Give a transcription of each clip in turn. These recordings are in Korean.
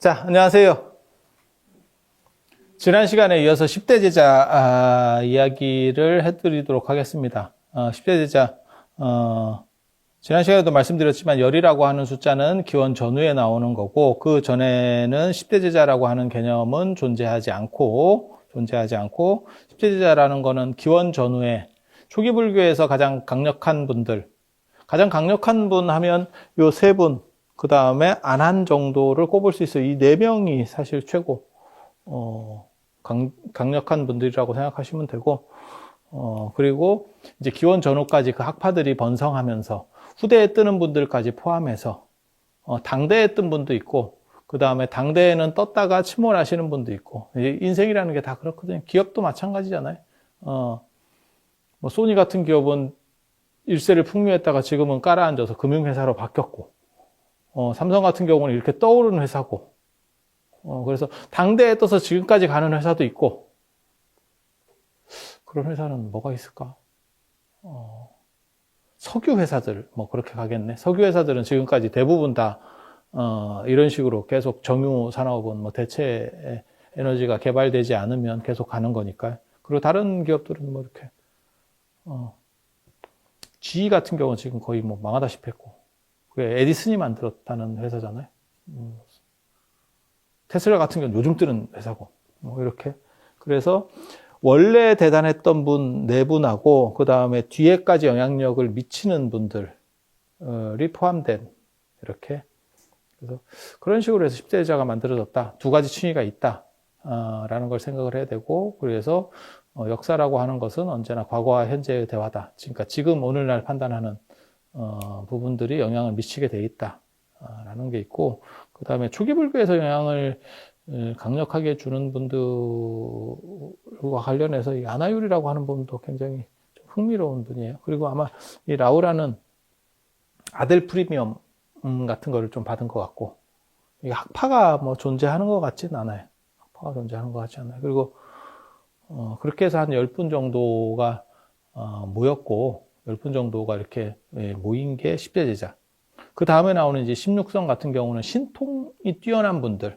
자, 안녕하세요. 지난 시간에 이어서 10대 제자 이야기를 해드리도록 하겠습니다. 10대 제자, 지난 시간에도 말씀드렸지만 열이라고 하는 숫자는 기원 전후에 나오는 거고, 그 전에는 10대 제자라고 하는 개념은 존재하지 않고 10대 제자라는 거는 기원 전후에 초기 불교에서 가장 강력한 분 하면 요 세 분, 그 다음에 안한 정도를 꼽을 수 있어요. 이 네 명이 사실 최고 강력한 분들이라고 생각하시면 되고, 그리고 이제 기원 전후까지 그 학파들이 번성하면서 후대에 뜨는 분들까지 포함해서 당대에 뜬 분도 있고, 그 다음에 당대에는 떴다가 침몰하시는 분도 있고, 인생이라는 게 다 그렇거든요. 기업도 마찬가지잖아요. 뭐 소니 같은 기업은 일세를 풍미했다가 지금은 깔아앉아서 금융회사로 바뀌었고, 삼성 같은 경우는 이렇게 떠오르는 회사고, 그래서 당대에 떠서 지금까지 가는 회사도 있고, 그런 회사는 뭐가 있을까? 석유 회사들, 뭐 그렇게 가겠네. 석유 회사들은 지금까지 대부분 다, 이런 식으로 계속 정유 산업은 뭐 대체 에너지가 개발되지 않으면 계속 가는 거니까요. 그리고 다른 기업들은 뭐 이렇게, GE 같은 경우는 지금 거의 뭐 망하다시피 했고, 그게 에디슨이 만들었다는 회사잖아요. 테슬라 같은 경우는 요즘 뜨는 회사고, 뭐 이렇게. 그래서 원래 대단했던 분 네 분하고, 그 다음에 뒤에까지 영향력을 미치는 분들이 포함된, 이렇게. 그래서 그런 식으로 해서 10대 제자가 만들어졌다. 두 가지 층위가 있다. 라는 걸 생각을 해야 되고, 그래서 역사라고 하는 것은 언제나 과거와 현재의 대화다. 그러니까 지금 오늘날 판단하는 부분들이 영향을 미치게 돼 있다. 라는 게 있고, 그 다음에 초기 불교에서 영향을 강력하게 주는 분들과 관련해서 이 아나율이라고 하는 분도 굉장히 좀 흥미로운 분이에요. 그리고 아마 이 라우라는 아델 프리미엄 같은 거를 좀 받은 것 같고, 이 학파가 뭐 존재하는 것 같지는 않아요. 학파가 존재하는 것 같지 않아요. 그리고 그렇게 해서 한 10분 정도가 모였고, 10분 정도가 이렇게 모인 게 10대 제자. 그 다음에 나오는 이제 16성 같은 경우는 신통이 뛰어난 분들.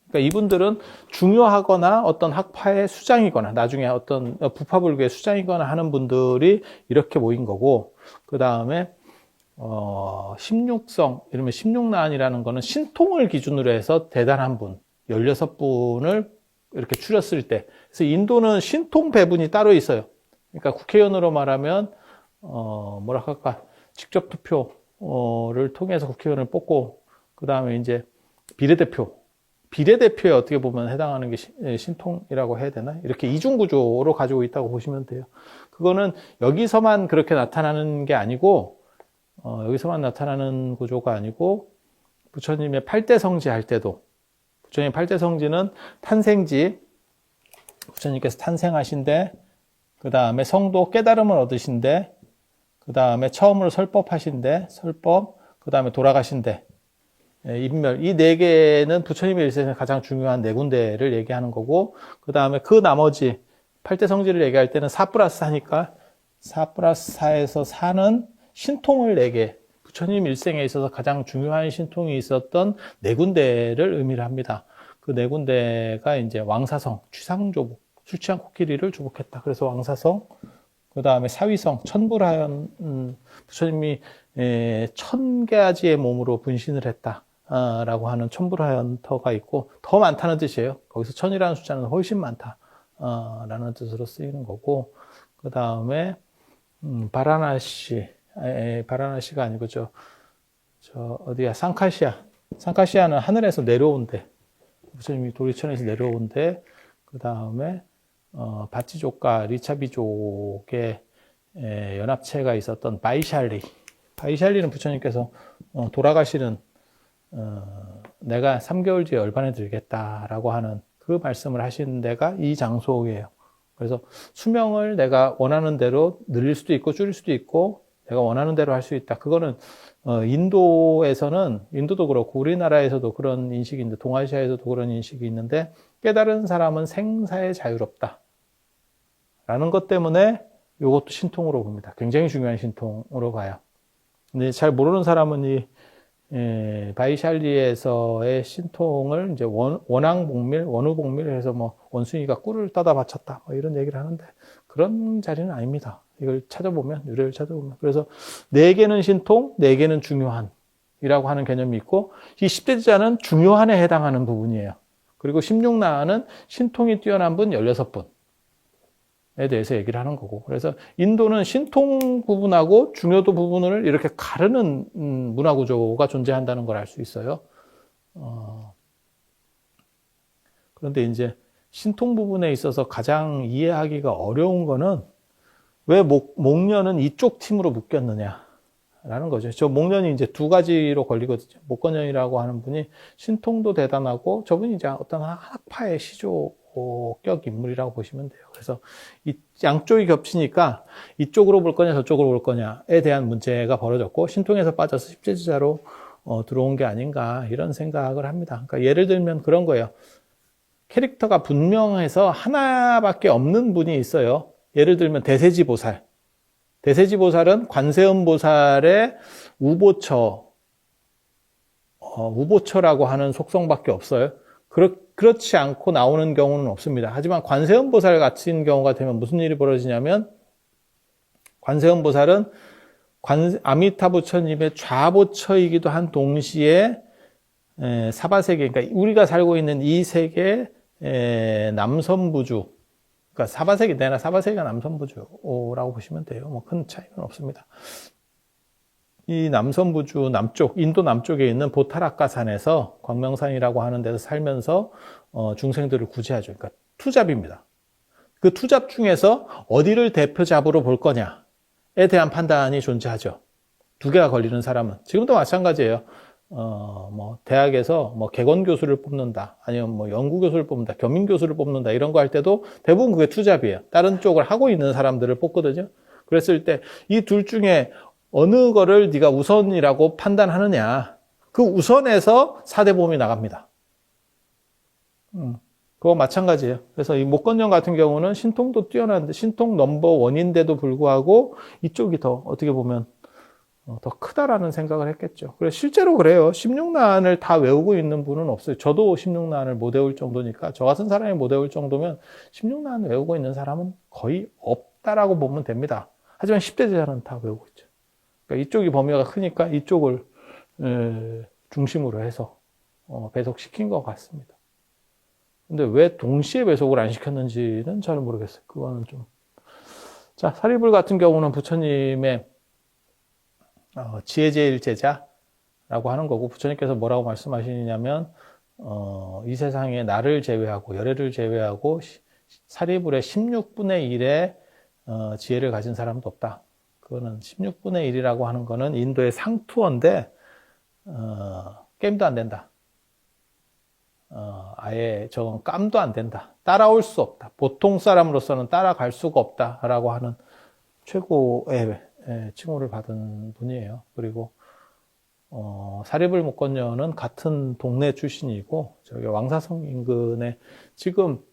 그러니까 이분들은 중요하거나 어떤 학파의 수장이거나 나중에 어떤 부파불교의 수장이거나 하는 분들이 이렇게 모인 거고, 그 다음에 16성, 이러면 16난이라는 거는 신통을 기준으로 해서 대단한 분, 16분을 이렇게 추렸을 때. 그래서 인도는 신통 배분이 따로 있어요. 그러니까 국회의원으로 말하면, 뭐라 할까, 직접 투표를 통해서 국회의원을 뽑고, 그 다음에 이제 비례대표에 어떻게 보면 해당하는 게 신통이라고 해야 되나? 이렇게 이중구조로 가지고 있다고 보시면 돼요. 그거는 여기서만 그렇게 나타나는 게 아니고, 여기서만 나타나는 구조가 아니고, 부처님의 8대 성지 할 때도, 부처님 8대 성지는 탄생지, 부처님께서 탄생하신데, 그 다음에 성도 깨달음을 얻으신데, 그 다음에 처음으로 설법하신데, 그 다음에 돌아가신데, 인멸. 이 네 개는 부처님의 일생에서 가장 중요한 네 군데를 얘기하는 거고, 그 다음에 그 나머지 8대 성지를 얘기할 때는 4+4니까 4+4에서 4는 신통을 4개, 부처님 일생에 있어서 가장 중요한 신통이 있었던 네 군데를 의미를 합니다. 그 네 군데가 이제 왕사성, 취상조복, 술 취한 코끼리를 조복했다. 그래서 왕사성, 그 다음에 사위성, 천불하연, 부처님이 1000가지의 몸으로 분신을 했다. 라고 하는 천불하연터가 있고, 더 많다는 뜻이에요. 거기서 1000이라는 숫자는 훨씬 많다. 라는 뜻으로 쓰이는 거고, 그 다음에, 바라나시가 아니고, 어디야, 상카시아는 하늘에서 내려온대. 부처님이 도리천에서 내려온대. 그 다음에, 바치족과 리차비족의 연합체가 있었던 바이샬리는 부처님께서 돌아가시는 내가 3개월 뒤에 열반에 들겠다라고 하는 그 말씀을 하신 데가 이 장소예요. 그래서 수명을 내가 원하는 대로 늘릴 수도 있고 줄일 수도 있고 내가 원하는 대로 할 수 있다. 그거는 인도도 그렇고 우리나라에서도 그런 인식이 있는데, 동아시아에서도 그런 인식이 있는데, 깨달은 사람은 생사에 자유롭다 라는 것 때문에 이것도 신통으로 봅니다. 굉장히 중요한 신통으로 봐요. 근데 잘 모르는 사람은 바이샬리에서의 신통을 이제 원왕복밀, 원후복밀 해서 뭐 원숭이가 꿀을 떠다 바쳤다. 뭐 이런 얘기를 하는데 그런 자리는 아닙니다. 이걸 찾아보면, 유래를 찾아보면. 그래서 네 개는 신통, 네 개는 중요한 이라고 하는 개념이 있고, 이 10대 제자는 중요한에 해당하는 부분이에요. 그리고 16나는 신통이 뛰어난 분 16분. 에 대해서 얘기를 하는 거고. 그래서 인도는 신통 부분하고 중요도 부분을 이렇게 가르는 문화 구조가 존재한다는 걸 알 수 있어요. 그런데 이제 신통 부분에 있어서 가장 이해하기가 어려운 거는 왜 목련은 이쪽 팀으로 묶였느냐라는 거죠. 저 목련이 이제 두 가지로 걸리거든요. 목건연이라고 하는 분이 신통도 대단하고 저분이 이제 어떤 학파의 시조격 인물이라고 보시면 돼요. 그래서 이 양쪽이 겹치니까 이쪽으로 볼 거냐 저쪽으로 볼 거냐에 대한 문제가 벌어졌고 신통에서 빠져서 십제지자로 들어온 게 아닌가 이런 생각을 합니다. 그러니까 예를 들면 그런 거예요. 캐릭터가 분명해서 하나밖에 없는 분이 있어요. 예를 들면 대세지보살. 대세지보살은 관세음보살의 우보처라고 하는 속성밖에 없어요. 그렇지 않고 나오는 경우는 없습니다. 하지만 관세음보살 같은 경우가 되면 무슨 일이 벌어지냐면 관세음보살은 아미타 부처님의 좌보처이기도 한 동시에 사바세계, 그러니까 우리가 살고 있는 이 세계 남선부주, 그러니까 사바세계가 남선부주라고 보시면 돼요. 뭐 큰 차이는 없습니다. 이 남선부주 남쪽, 인도 남쪽에 있는 보타라카산에서 광명산이라고 하는 데서 살면서 중생들을 구제하죠. 그러니까 투잡입니다. 그 투잡 중에서 어디를 대표 잡으로 볼 거냐에 대한 판단이 존재하죠. 두 개가 걸리는 사람은 지금도 마찬가지예요. 뭐 대학에서 뭐 개건 교수를 뽑는다, 아니면 뭐 연구 교수를 뽑는다, 겸임 교수를 뽑는다 이런 거 할 때도 대부분 그게 투잡이에요. 다른 쪽을 하고 있는 사람들을 뽑거든요. 그랬을 때 이 둘 중에 어느 거를 네가 우선이라고 판단하느냐, 그 우선에서 사대보험이 나갑니다. 그거 마찬가지예요. 그래서 이 목건령 같은 경우는 신통도 뛰어난데 신통 넘버1인데도 불구하고 이쪽이 더 어떻게 보면 더 크다라는 생각을 했겠죠. 그래서 실제로 그래요. 16난을 다 외우고 있는 분은 없어요. 저도 16난을 못 외울 정도니까, 저 같은 사람이 못 외울 정도면 16난 외우고 있는 사람은 거의 없다라고 보면 됩니다. 하지만 10대 제자는 다 외우고 있죠. 그러니까 이쪽이 범위가 크니까 이쪽을 중심으로 해서 배속시킨 것 같습니다. 근데 왜 동시에 배속을 안 시켰는지는 잘 모르겠어요. 그거는 좀. 자, 사리불 같은 경우는 부처님의 지혜제일 제자라고 하는 거고, 부처님께서 뭐라고 말씀하시냐면 이 세상에 나를 제외하고 열애를 제외하고 사리불의 16분의 1의 지혜를 가진 사람도 없다. 그거는 16분의 1이라고 하는 거는 인도의 상투어인데 게임도 안 된다. 아예 저건 깜도 안 된다. 따라올 수 없다. 보통 사람으로서는 따라갈 수가 없다라고 하는 최고의 칭호를 받은 분이에요. 그리고 사리불 목건녀는 같은 동네 출신이고, 저기 왕사성 인근에 지금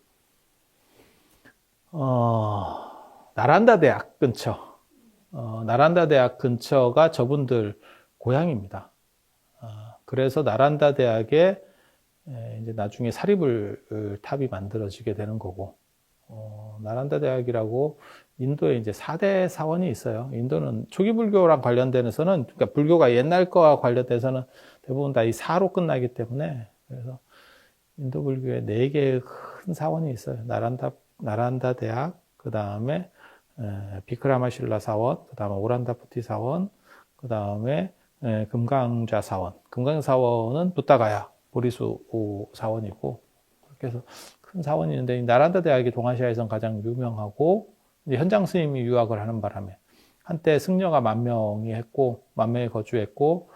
나란다 대학 근처, 나란다 대학 근처가 저분들 고향입니다. 그래서 나란다 대학에 이제 나중에 사리불 탑이 만들어지게 되는 거고, 나란다 대학이라고 인도에 이제 4대 사원이 있어요. 인도는 초기 불교랑 관련돼서는, 그러니까 불교가 옛날 거와 관련돼서는 대부분 다 이 사로 끝나기 때문에, 그래서 인도 불교에 4개의 큰 사원이 있어요. 나란다 대학, 그 다음에 비크라마실라 사원, 그 다음에 오란다푸티 사원, 그 다음에 금강자 사원. 금강 사원은 부타가야 보리수 사원이고, 그렇게 해서 큰 사원이 있는데, 나란다 대학이 동아시아에선 가장 유명하고, 이제 현장 스님이 유학을 하는 바람에 한때 승려가 10,000명이 거주했고,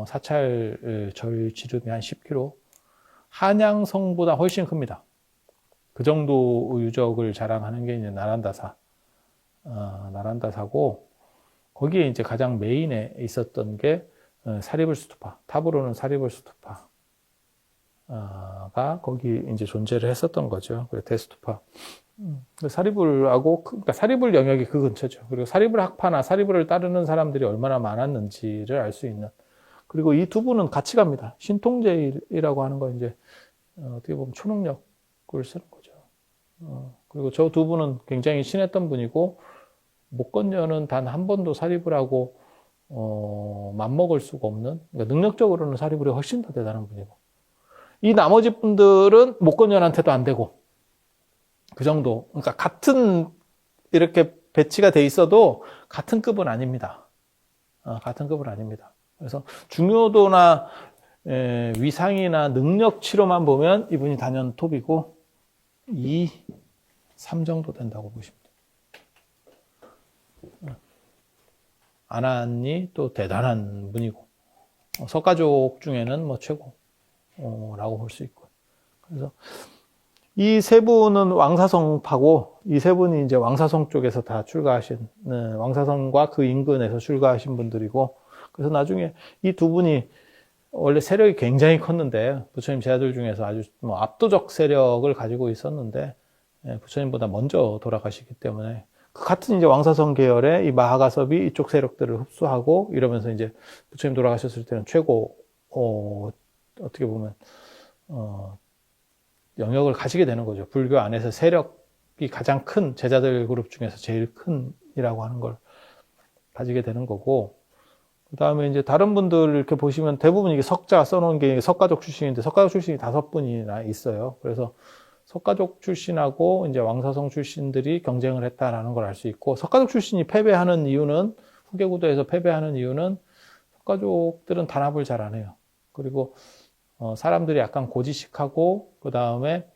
사찰 절 지름이 한 10km, 한양성보다 훨씬 큽니다. 그 정도 유적을 자랑하는 게 이제 나란다사고, 거기에 이제 가장 메인에 있었던 게 사리불 스투파, 탑으로는 사리불 스투파 가 거기 이제 존재를 했었던 거죠. 그래서 대스투파. 사리불하고, 그러니까 사리불 영역이 그 근처죠. 그리고 사리불 학파나 사리불을 따르는 사람들이 얼마나 많았는지를 알 수 있는 그리고 이 두 분은 같이 갑니다. 신통제일이라고 하는 건 이제 어떻게 보면 초능력을 쓰는 거죠. 그리고 저 두 분은 굉장히 친했던 분이고 목건녀는 단 한 번도 사립을 하고 맘먹을 수가 없는, 그러니까 능력적으로는 사립을이 훨씬 더 대단한 분이고, 이 나머지 분들은 목건녀한테도 안 되고 그 정도. 그러니까 같은 이렇게 배치가 돼 있어도 같은 급은 아닙니다. 같은 급은 아닙니다. 그래서 중요도나 위상이나 능력치로만 보면 이분이 단연 톱이고 2, 3 정도 된다고 보시면 돼요. 아난이 또 대단한 분이고 석가족 중에는 뭐 최고라고 볼 수 있고. 그래서 이 세 분은 왕사성파고 이 세 분이 이제 왕사성 쪽에서 다 출가하신, 왕사성과 그 인근에서 출가하신 분들이고, 그래서 나중에 이 두 분이 원래 세력이 굉장히 컸는데 부처님 제자들 중에서 아주 뭐 압도적 세력을 가지고 있었는데 부처님보다 먼저 돌아가시기 때문에 그 같은 이제 왕사성 계열의 이 마하가섭이 이쪽 세력들을 흡수하고 이러면서 이제 부처님 돌아가셨을 때는 최고 어떻게 보면 영역을 가지게 되는 거죠. 불교 안에서 세력이 가장 큰 제자들 그룹 중에서 제일 큰이라고 하는 걸 가지게 되는 거고, 그 다음에 이제 다른 분들 이렇게 보시면 대부분 이게 석자 써놓은 게 석가족 출신인데 석가족 출신이 5분이나 있어요. 그래서 석가족 출신하고 이제 왕사성 출신들이 경쟁을 했다라는 걸 알 수 있고, 석가족 출신이 패배하는 이유는, 후계구도에서 패배하는 이유는 석가족들은 단합을 잘 안 해요. 그리고 사람들이 약간 고지식하고 그 다음에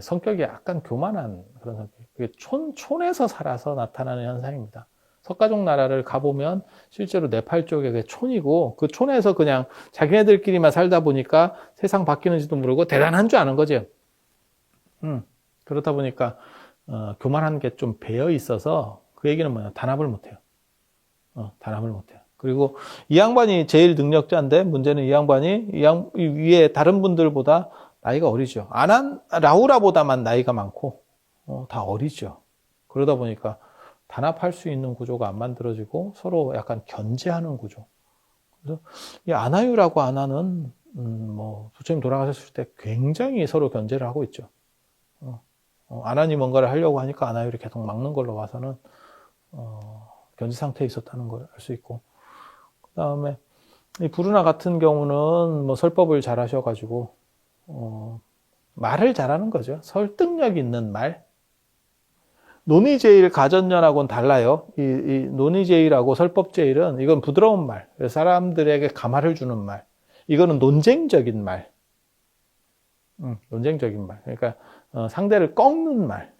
성격이 약간 교만한 그런 성격. 그게 촌에서 살아서 나타나는 현상입니다. 석가족 나라를 가보면 실제로 네팔 쪽에 그 촌이고 그 촌에서 그냥 자기네들끼리만 살다 보니까 세상 바뀌는지도 모르고 대단한 줄 아는 거죠. 그렇다 보니까 교만한 게 좀 배어 있어서 그 얘기는 뭐냐, 단합을 못해요. 단합을 못해요. 그리고 이 양반이 제일 능력자인데 문제는 이 양반이 이 위에 다른 분들보다 나이가 어리죠. 라우라보다만 나이가 많고 다 어리죠. 그러다 보니까 단합할 수 있는 구조가 안 만들어지고 서로 약간 견제하는 구조. 그래서 이 아나유라고 아나는 뭐 부처님 돌아가셨을 때 굉장히 서로 견제를 하고 있죠. 아나니 뭔가를 하려고 하니까 아나유를 계속 막는 걸로 봐서는 견제 상태에 있었다는 걸 알 수 있고, 그 다음에 이 부르나 같은 경우는 뭐 설법을 잘 하셔가지고 말을 잘하는 거죠. 설득력 있는 말. 논의제일 가전연하고는 달라요. 이 논의제일하고 설법제일은 이건 부드러운 말, 사람들에게 감화를 주는 말. 이거는 논쟁적인 말. 논쟁적인 말. 그러니까 상대를 꺾는 말.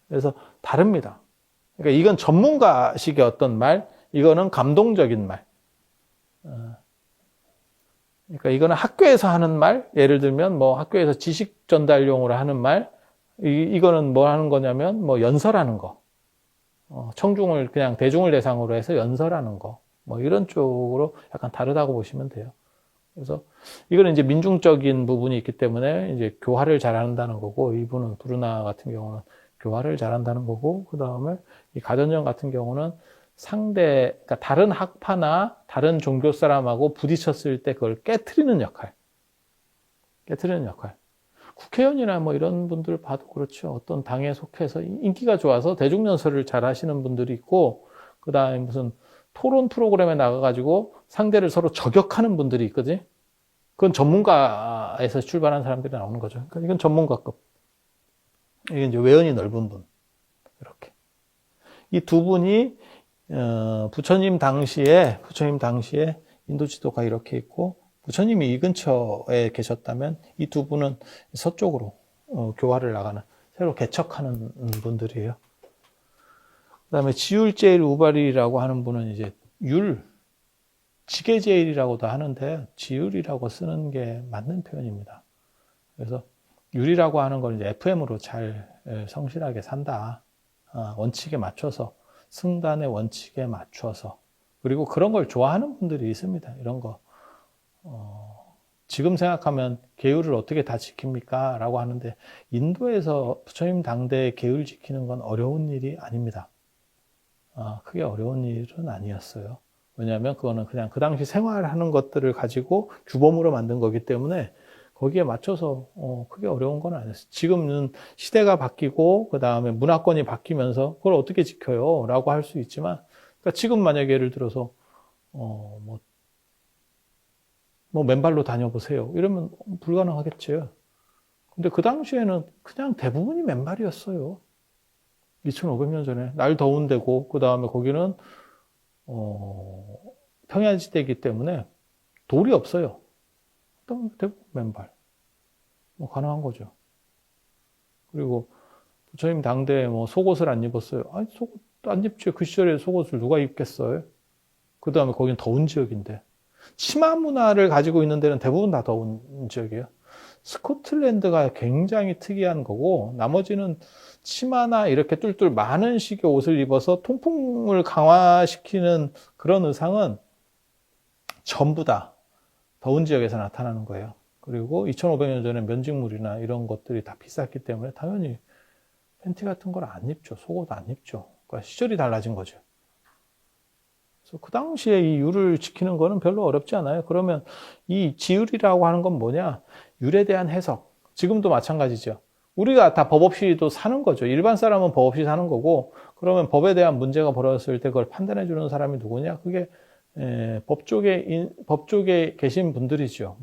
그래서 다릅니다. 그러니까 이건 전문가식의 어떤 말, 이거는 감동적인 말. 그러니까 이거는 학교에서 하는 말, 예를 들면 뭐 학교에서 지식 전달용으로 하는 말, 이거는 뭐 하는 거냐면 뭐 연설하는 거. 청중을 그냥 대중을 대상으로 해서 연설하는 거. 뭐 이런 쪽으로 약간 다르다고 보시면 돼요. 그래서 이거는 이제 민중적인 부분이 있기 때문에 이제 교화를 잘한다는 거고, 이분은 부르나 같은 경우는 교화를 잘한다는 거고, 그 다음에 이 가전연 같은 경우는 그러니까 다른 학파나 다른 종교 사람하고 부딪혔을 때 그걸 깨트리는 역할. 국회의원이나 뭐 이런 분들 봐도 그렇죠. 어떤 당에 속해서 인기가 좋아서 대중연설을 잘 하시는 분들이 있고, 그 다음에 무슨 토론 프로그램에 나가가지고 상대를 서로 저격하는 분들이 있거든. 그건 전문가에서 출발한 사람들이 나오는 거죠. 그러니까 이건 전문가급. 이게 이제 외연이 넓은 분. 이렇게. 이 두 분이, 부처님 당시에 인도 지도가 이렇게 있고, 부처님이 이 근처에 계셨다면 이 두 분은 서쪽으로 교화를 나가는, 새로 개척하는 분들이에요. 그 다음에 지율제일 우발이라고 하는 분은 이제 지계제일이라고도 하는데 지율이라고 쓰는 게 맞는 표현입니다. 그래서 율이라고 하는 걸 이제 FM으로 잘 성실하게 산다. 원칙에 맞춰서, 승단의 원칙에 맞춰서. 그리고 그런 걸 좋아하는 분들이 있습니다. 이런 거. 지금 생각하면 계율을 어떻게 다 지킵니까? 라고 하는데, 인도에서 부처님 당대의 계율 지키는 건 어려운 일이 아닙니다. 크게 어려운 일은 아니었어요. 왜냐하면 그거는 그냥 그 당시 생활하는 것들을 가지고 규범으로 만든 거기 때문에 거기에 맞춰서 크게 어려운 건 아니었어요. 지금은 시대가 바뀌고 그 다음에 문화권이 바뀌면서 그걸 어떻게 지켜요? 라고 할 수 있지만, 그러니까 지금 만약에 예를 들어서 뭐 맨발로 다녀보세요. 이러면 불가능하겠죠. 근데 그 당시에는 그냥 대부분이 맨발이었어요. 2500년 전에. 날 더운 데고, 그 다음에 거기는, 평야지대이기 때문에 돌이 없어요. 대부분 맨발. 가능한 거죠. 그리고 부처님 당대에 속옷을 안 입었어요. 아니, 속옷 안 입죠. 그 시절에 속옷을 누가 입겠어요? 그 다음에 거긴 더운 지역인데. 치마 문화를 가지고 있는 데는 대부분 다 더운 지역이에요. 스코틀랜드가 굉장히 특이한 거고, 나머지는 치마나 이렇게 뚫뚫 많은 식의 옷을 입어서 통풍을 강화시키는 그런 의상은 전부 다 더운 지역에서 나타나는 거예요. 그리고 2500년 전에 면직물이나 이런 것들이 다 비쌌기 때문에 당연히 팬티 같은 걸 안 입죠. 속옷 안 입죠. 그러니까 시절이 달라진 거죠. 그래서 그 당시에 이 율을 지키는 거는 별로 어렵지 않아요. 그러면 이 지율이라고 하는 건 뭐냐? 율에 대한 해석. 지금도 마찬가지죠. 우리가 다 법 없이도 사는 거죠. 일반 사람은 법 없이 사는 거고, 그러면 법에 대한 문제가 벌어졌을 때 그걸 판단해 주는 사람이 누구냐? 그게 법 쪽에 계신 분들이죠.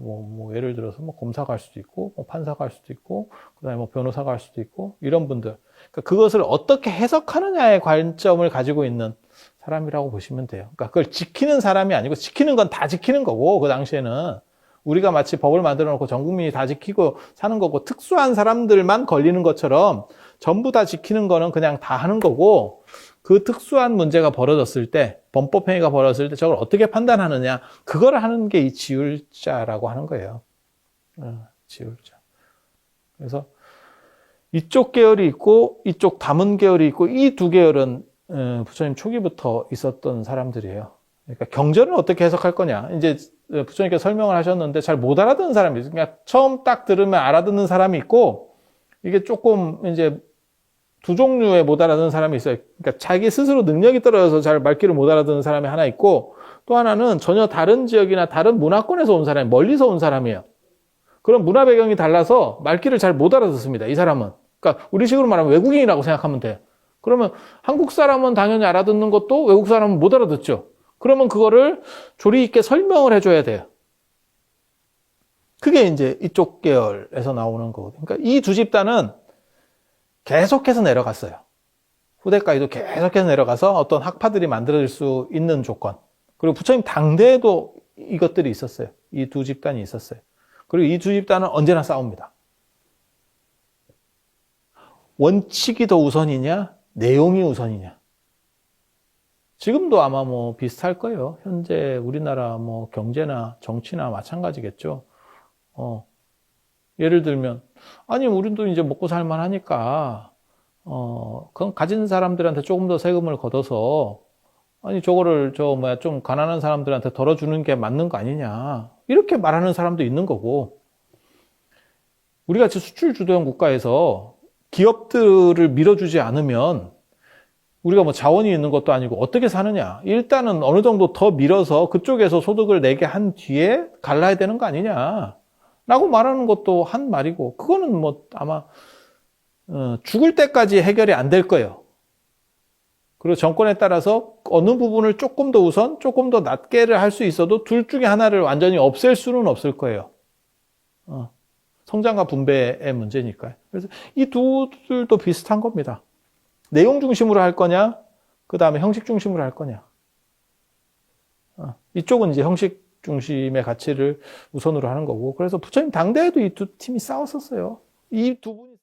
예를 들어서 검사가 할 수도 있고, 판사가 할 수도 있고, 그 다음에 변호사가 할 수도 있고, 이런 분들. 그러니까 그것을 어떻게 해석하느냐의 관점을 가지고 있는 사람이라고 보시면 돼요. 그러니까 그걸 지키는 사람이 아니고, 지키는 건 다 지키는 거고, 그 당시에는. 우리가 마치 법을 만들어 놓고 전 국민이 다 지키고 사는 거고, 특수한 사람들만 걸리는 것처럼 전부 다 지키는 거는 그냥 다 하는 거고, 그 특수한 문제가 벌어졌을 때, 범법행위가 벌어졌을 때 저걸 어떻게 판단하느냐, 그걸 하는 게 이 지율자라고 하는 거예요. 지율자. 그래서 이쪽 계열이 있고 이쪽 다문 계열이 있고, 이 두 계열은 부처님 초기부터 있었던 사람들이에요. 그러니까 경전을 어떻게 해석할 거냐, 이제 부처님께서 설명을 하셨는데 잘 못 알아듣는 사람이 있어요. 그러니까 처음 딱 들으면 알아듣는 사람이 있고, 이게 조금 이제 두 종류의 못 알아듣는 사람이 있어요. 그러니까 자기 스스로 능력이 떨어져서 잘 말귀를 못 알아듣는 사람이 하나 있고, 또 하나는 전혀 다른 지역이나 다른 문화권에서 온 사람이, 멀리서 온 사람이에요. 그런 문화 배경이 달라서 말귀를 잘 못 알아듣습니다, 이 사람은. 그러니까 우리식으로 말하면 외국인이라고 생각하면 돼요. 그러면 한국 사람은 당연히 알아듣는 것도 외국 사람은 못 알아듣죠. 그러면 그거를 조리 있게 설명을 해줘야 돼요. 그게 이제 이쪽 계열에서 나오는 거거든요. 그러니까 이 두 집단은 계속해서 내려갔어요. 후대까지도 계속해서 내려가서 어떤 학파들이 만들어질 수 있는 조건. 그리고 부처님 당대에도 이것들이 있었어요. 이 두 집단이 있었어요. 그리고 이 두 집단은 언제나 싸웁니다. 원칙이 더 우선이냐, 내용이 우선이냐. 지금도 아마 비슷할 거예요. 현재 우리나라 경제나 정치나 마찬가지겠죠. 예를 들면, 아니, 우리도 이제 먹고 살만 하니까, 그건 가진 사람들한테 조금 더 세금을 걷어서, 아니, 저거를 좀 가난한 사람들한테 덜어주는 게 맞는 거 아니냐. 이렇게 말하는 사람도 있는 거고, 우리 같이 수출 주도형 국가에서 기업들을 밀어주지 않으면 우리가 자원이 있는 것도 아니고 어떻게 사느냐. 일단은 어느 정도 더 밀어서 그쪽에서 소득을 내게 한 뒤에 갈라야 되는 거 아니냐. 라고 말하는 것도 한 말이고, 그거는 아마 죽을 때까지 해결이 안 될 거예요. 그리고 정권에 따라서 어느 부분을 조금 더 우선, 조금 더 낮게를 할 수 있어도 둘 중에 하나를 완전히 없앨 수는 없을 거예요. 성장과 분배의 문제니까요. 그래서 이 두들도 비슷한 겁니다. 내용 중심으로 할 거냐, 그 다음에 형식 중심으로 할 거냐. 이쪽은 이제 형식 중심의 가치를 우선으로 하는 거고, 그래서 부처님 당대에도 이 두 팀이 싸웠었어요. 이 두 분이